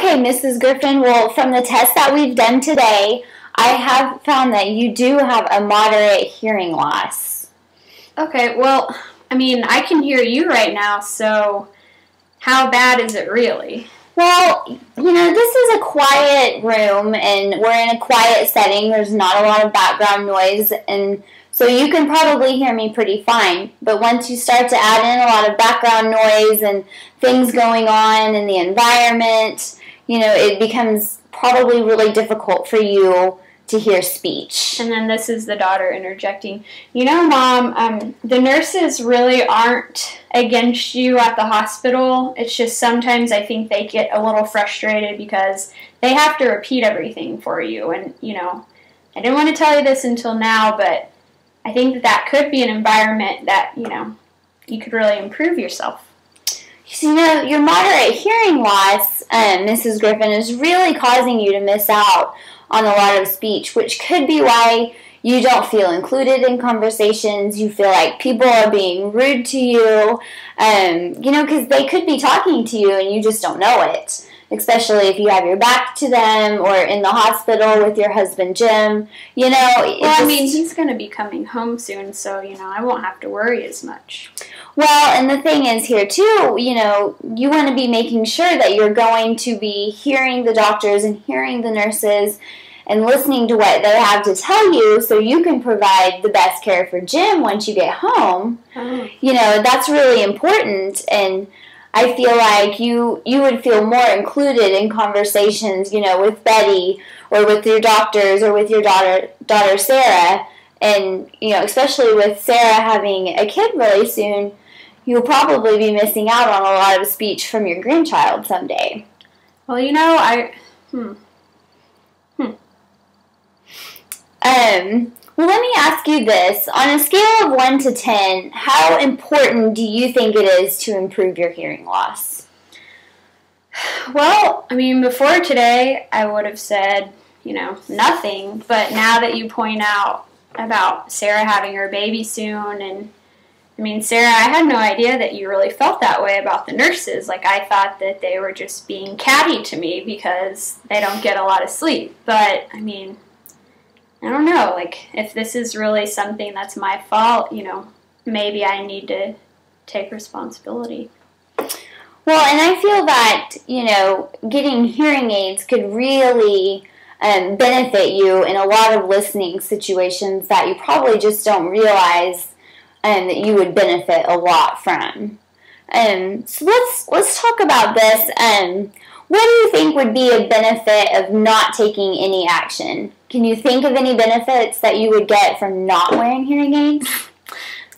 Okay, Mrs. Griffin, well, from the test that we've done today, I have found that you do have a moderate hearing loss. Okay, well, I mean, I can hear you right now, so how bad is it really? Well, this is a quiet room, and we're in a quiet setting. There's not a lot of background noise, and so you can probably hear me pretty fine. But once you start to add in a lot of background noise and things going on in the environment, it becomes probably really difficult for you to hear speech. And then this is the daughter interjecting. Mom, the nurses really aren't against you at the hospital. It's just sometimes I think they get a little frustrated because they have to repeat everything for you. And, I didn't want to tell you this until now, but I think that could be an environment that, you could really improve yourself. Your moderate hearing loss, Mrs. Griffin, is really causing you to miss out on a lot of speech, which could be why you don't feel included in conversations. You feel like people are being rude to you, because they could be talking to you and you just don't know it, especially if you have your back to them or in the hospital with your husband, Jim. He's going to be coming home soon, so, I won't have to worry as much. Well, and the thing is here, too, you want to be making sure that you're going to be hearing the doctors and hearing the nurses and listening to what they have to tell you so you can provide the best care for Jim once you get home. Oh. That's really important, and I feel like you would feel more included in conversations, with Betty or with your doctors or with your daughter Sarah, and, especially with Sarah having a kid really soon, you'll probably be missing out on a lot of speech from your grandchild someday. Well, Well, let me ask you this. On a scale of 1 to 10, how important do you think it is to improve your hearing loss? Well, before today, I would have said, nothing. But now that you point out about Sarah having her baby soon, and Sarah, I had no idea that you really felt that way about the nurses. Like, I thought that they were just being catty to me because they don't get a lot of sleep. But, I don't know, like, if this is really something that's my fault, maybe I need to take responsibility. Well, and I feel that, getting hearing aids could really benefit you in a lot of listening situations that you probably just don't realize that you would benefit a lot from. So let's talk about this. What do you think would be a benefit of not taking any action? Can you think of any benefits that you would get from not wearing hearing aids?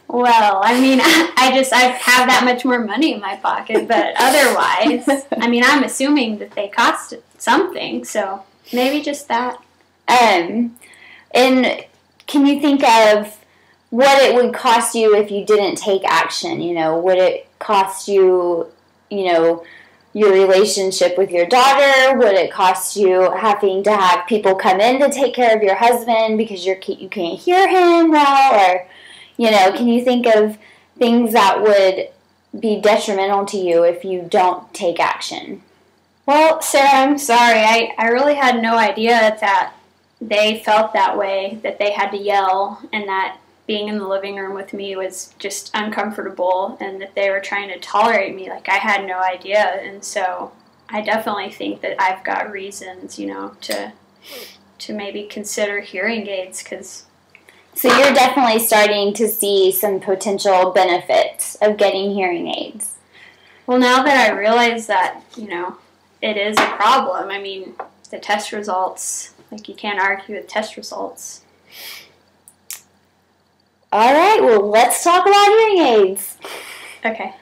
Well, I have that much more money in my pocket, but otherwise, I'm assuming that they cost something, so maybe just that. And can you think of what it would cost you if you didn't take action? Would it cost you, your relationship with your daughter? Would it cost you having to have people come in to take care of your husband because you can't hear him well? Or, can you think of things that would be detrimental to you if you don't take action? Well, Sarah, I'm sorry. I really had no idea that they felt that way, that they had to yell, and that being in the living room with me was just uncomfortable, and that they were trying to tolerate me. Like, I had no idea, and so I definitely think that I've got reasons, to maybe consider hearing aids, So you're definitely starting to see some potential benefits of getting hearing aids. Well, now that I realize that, it is a problem, the test results, like, you can't argue with test results. All right, well, let's talk about hearing aids. Okay.